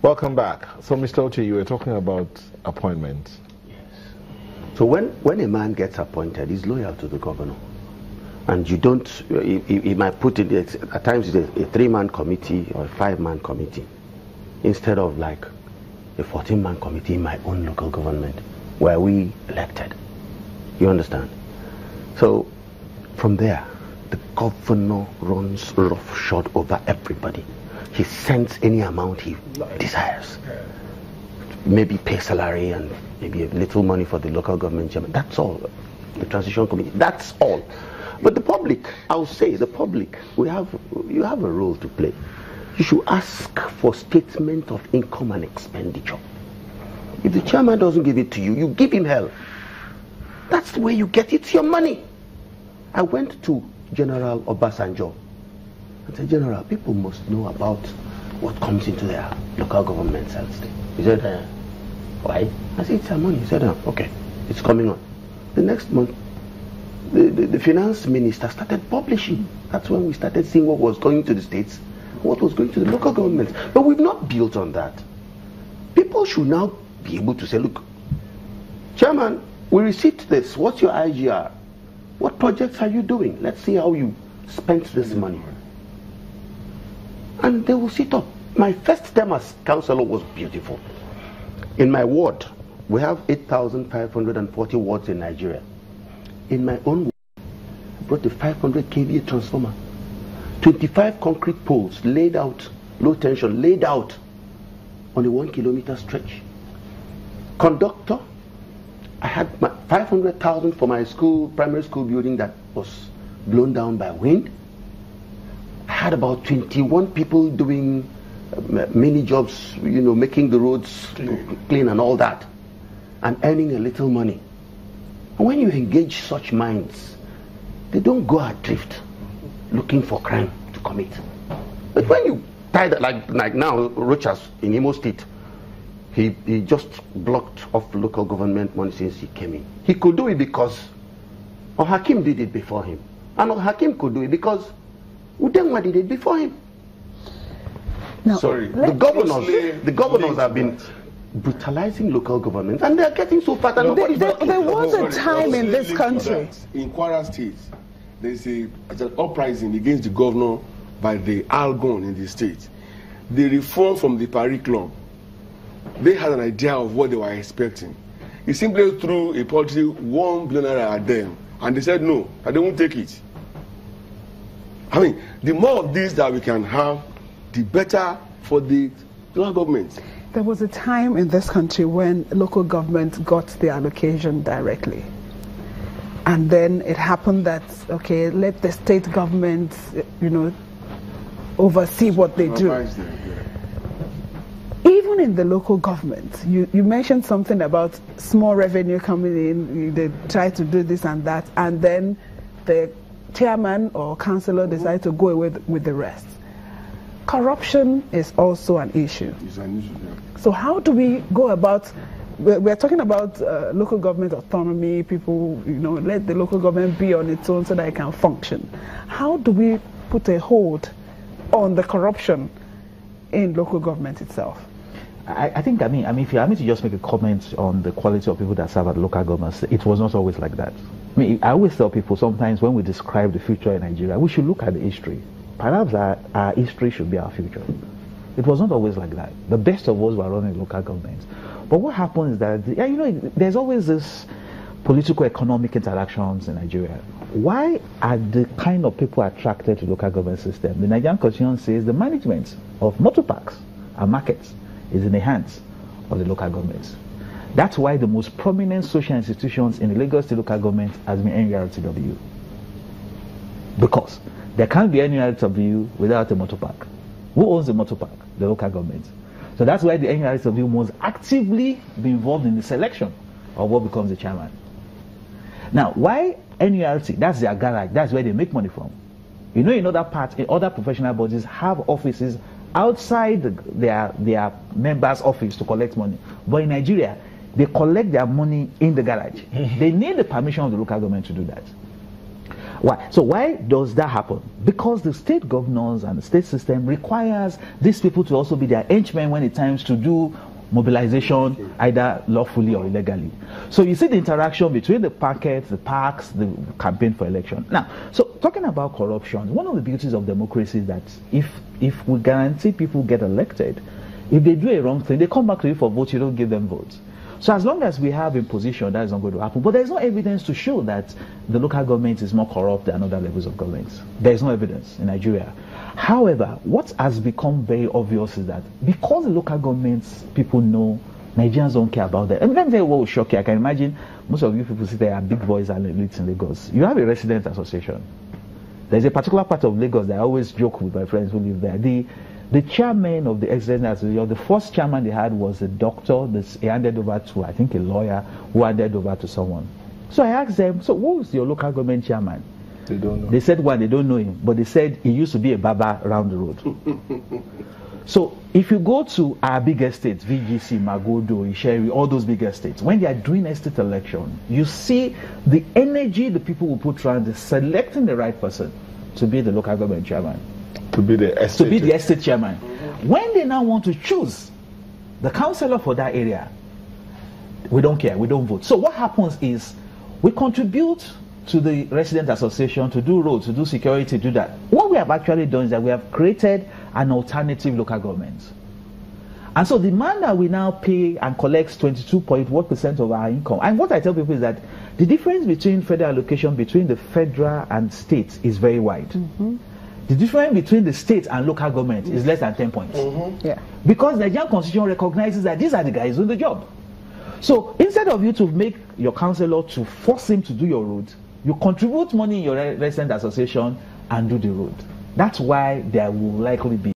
Welcome back. So, Mr. Ochi, you were talking about appointments. Yes. So when a man gets appointed, he's loyal to the governor. And you don't, he might put it, at times it's a 3-man committee or a 5-man committee, instead of like a 14-man committee in my own local government, where we elected. You understand? So from there, the governor runs roughshod over everybody. He sends any amount he desires. Maybe pay salary and maybe a little money for the local government chairman. That's all. The transition committee. That's all. But the public, I'll say, the public, you have a role to play. You should ask for statement of income and expenditure. If the chairman doesn't give it to you, you give him hell. That's the way you get it. It's your money. I went to General Obasanjo and said, General, people must know about what comes into their local government cells. He said, why? I said, it's our money. He said, okay, it's coming on. The next month, the finance minister started publishing. That's when we started seeing what was going to the states, what was going to the local governments. But we've not built on that. People should now be able to say, look, Chairman, we received this. What's your IGR? What projects are you doing? Let's see how you spent this money. And they will sit up. My first term as councillor was beautiful. In my ward, we have 8,540 wards in Nigeria. In my own ward, I brought a 500 kVA transformer, 25 concrete poles laid out, low tension, laid out on a 1-kilometer stretch. Conductor, I had my 500,000 for my school, primary school building that was blown down by wind. I had about 21 people doing mini jobs, you know, making the roads clean and all that, and earning a little money. And when you engage such minds, they don't go adrift looking for crime to commit. But when you tie that, like now, Rochas in Imo State, he just blocked off local government money since he came in. He could do it because Hakim did it before him. And Hakim could do it because Udengwa did it before him. Now, sorry, the governors have been brutalizing local governments, and they're getting so fat. And there was a time in this country. In Kwara State, there's an uprising against the governor by the Algon in the state. The reform from the Paris Club, they had an idea of what they were expecting. He simply threw a policy $1 billion at them, and they said no, and they won't take it. I mean, the more of this that we can have, the better for the local government. There was a time in this country when local government got the allocation directly. And then it happened that, okay, let the state government, you know, oversee what they do. Even in the local government, you mentioned something about small revenue coming in, they try to do this and that, and then the chairman or councillor decide to go away with the rest. Corruption is also an issue. It's an issue, yeah. So how do we go about, we're talking about local government autonomy, people, you know, let the local government be on its own so that it can function. How do we put a hold on the corruption in local government itself? I think, I mean, if you allow me to just make a comment on the quality of people that serve at local governments, it was not always like that. I mean, I always tell people sometimes when we describe the future in Nigeria, we should look at the history. Perhaps our history should be our future. It was not always like that. The best of us were running local governments. But what happens is that, you know, there's always this political economic interactions in Nigeria. Why are the kind of people attracted to local government system? The Nigerian Constitution says the management of motor parks and markets is in the hands of the local governments. That's why the most prominent social institutions in the Lagos State local government has been NURTW. Because there can't be NURTW without a motor park. Who owns the motor park? The local government. So that's why the NURTW must actively be involved in the selection of what becomes the chairman. Now, why NURT? That's their garage. That's where they make money from. You know, in other parts, in other professional bodies have offices outside their members' office to collect money. But in Nigeria, they collect their money in the garage. They need the permission of the local government to do that. Why? So why does that happen? Because the state governors and the state system requires these people to also be their henchmen when it's time to do mobilization, either lawfully or illegally. So you see the interaction between the packets, the parks, the campaign for election. Now, so talking about corruption, one of the beauties of democracy is that if we guarantee people get elected, if they do a wrong thing, they come back to you for votes, you don't give them votes. So as long as we have imposition, that is not going to happen. But there is no evidence to show that the local government is more corrupt than other levels of government. There is no evidence in Nigeria. However, what has become very obvious is that because the local governments, people know Nigerians don't care about that. And let me tell you what will shock you. I can imagine most of you people sit there are big boys and elites in Lagos. You have a resident association. There's a particular part of Lagos that I always joke with my friends who live there. The chairman of the ex-resident association, the first chairman they had was a doctor. He handed over to, I think, a lawyer who handed over to someone. So I asked them, so who's your local government chairman? They don't know. They said, one, they don't know him, but they said he used to be a barber around the road. So if you go to our big estates, VGC, Magodo, Isheri, all those big estates, when they are doing estate election, you see the energy the people will put around is selecting the right person to be the local government chairman. To be the estate chairman. When they now want to choose the councillor for that area, we don't care, we don't vote. So what happens is we contribute to the resident association to do roads, to do security, to do that. What we have actually done is that we have created an alternative local government. And so the man that we now pay and collects 22.1% of our income. And what I tell people is that the difference between federal allocation between the federal and state is very wide. The difference between the state and local government is less than 10 points. Yeah. Because the Nigerian constitution recognizes that these are the guys doing the job. So instead of you to make your councillor to force him to do your road, you contribute money in your resident association and do the road. That's why there will likely be